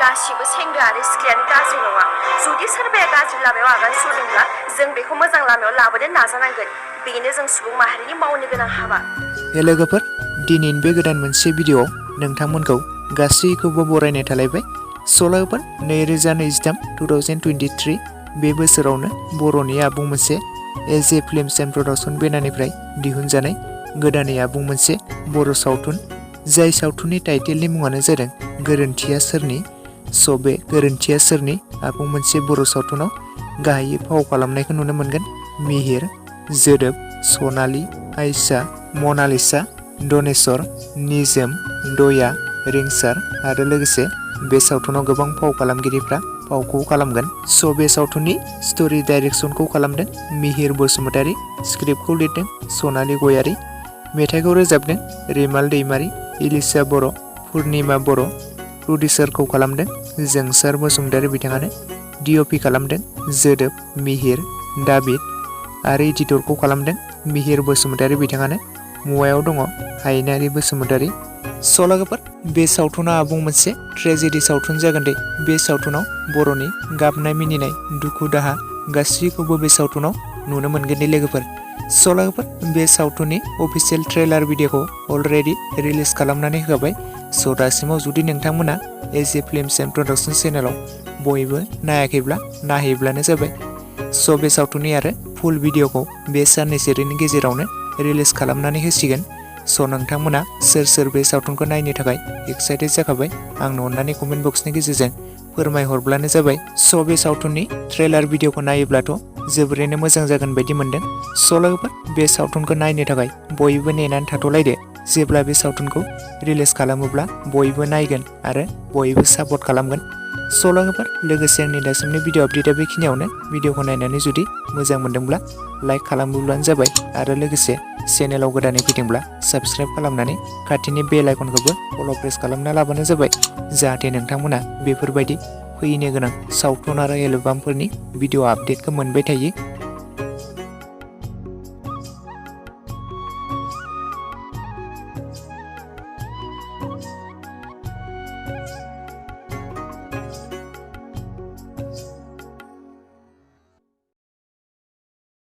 गासिबो सेंग्रा आरो सिख्लायानो गाज्रि नङा जुदि सोरबाया गाज्रि लामायाव आगान सुरदोंब्ला जों बेखौ मोजां लामायाव लाबोनो नाजानांगोन बेनो जों सुबुं माहारिनि मावनो गोनां हाबा। लोगोफोर दिनैनि बे गोदान मोनसे भिडिअआव नोंथांमोनखौ गासैखौबो बरायनाय थालायबाय। लोगोफोर 2023 बे बोसोरावनो बर'नि आबुं मोनसे एजे फिल्म्स एन्ड प्रडाक्शन बेनारनिफ्राय दिहुनजानाय गोदानै आबुं मोनसे बर' सावथुन जाय सावथुननि टाइटेलनि मुङानो जादों गोरोन्थिया सोरनि। बे गोरोन्थिया सोरनि आबुं मोनसे बर' सावथुनाव गाहायै फाव खालामनायखौ नुनो मोनगोन मिहिर, जोदोब, सनालि, आयशा, मनालिसा, दनेश्वर, निजोम, दया, रिंसार आरो लोगोसे बे सावथुनाव गोबां फाव खालामगिरिफ्रा फावखौ खालामगोन। बे सावथुननि स्ट'रि डाइरेक्सनखौ खालामदों मिहिर बसुमतारी, स्क्रिप्टखौ लिरदों सनालि गयारी, मेथाइखौ रोजाबदों रिमाल दैमारी, इलिसा बर', पुर्निमा बर', प्रडिउसारखौ खालामदों जोंसार बसुमतारी बिथाङानो, डिअपि खालामदों जोदोब मिहिर दाबिद आरो एडिटरखौ खालामदों मिहिर बसुमतारी बिथाङानो। मुवायाव दङ हायनारि बसुमतारी। लोगोफोर बे सावथुना आबुं मोनसे ट्रेजेडि सावथुन जागोन दे। बे सावथुनाव बर'नि गाबनाय मिनिनाय दुखु दाहा गासैखौबो बे सावथुनाव नुनो मोनगोन दे लोगोफोर। लोगोफोर बे सावथुननि अफिसियेल ट्रेलार भिडिअखौ अलरेडि रिलिज खालामनानै होबाय। दासिमाव जुदि नोंथांमोना एजे फिल्म्स एन्ड प्रडाक्शन चेनेलाव बयबो नायाखैब्ला नायहैब्लानो जाबाय। बे सावथुननि आरो फुल भिडिअखौ बे साननैसोनि गेजेरावनो रिलिज खालामनानै होसिगोन। नोंथांमोना सोर सोर बे सावथुनखौ नायनो थाखाय एक्साइटेड जाखाबाय आंनो अननानै कमेन्ट बक्सनि गेजेरजों फोरमायहरब्लानो जाबाय। बे सावथुननि ट्रेलार भिडिअखौ नायोब्लाथ' जोबोरैनो मोजां जागोन बायदि मोनदों। लोगोफोर बे सावथुनखौ नायनो थाखाय बयबो नेनानै थाथ'लायदो। जेब्ला बे सावथुनखौ रिलिज खालामोब्ला बयबो नायगोन आरो बयबो सापर्ट खालामगोन। लोगोफोर लोगोसे आंनि दासिमनि भिडिअ आपडेटआ बेखिनियावनो। भिडिअखौ नायनानै जुदि मोजां मोनदोंब्ला लाइक खालामोब्लानो जाबाय आरो लोगोसे चेनेलाव गोदानै फैदोंब्ला साबस्क्राइब खालामनानै खाथिनि बेल आइकनखौबो अल प्रेस खालामना लाबानो जाबाय जाहाथे नोंथांमोना बेफोरबायदि फैनो गोनां सावथुन आरो एलबामफोरनि भिडिअ आपडेटखौ मोनबाय थायो।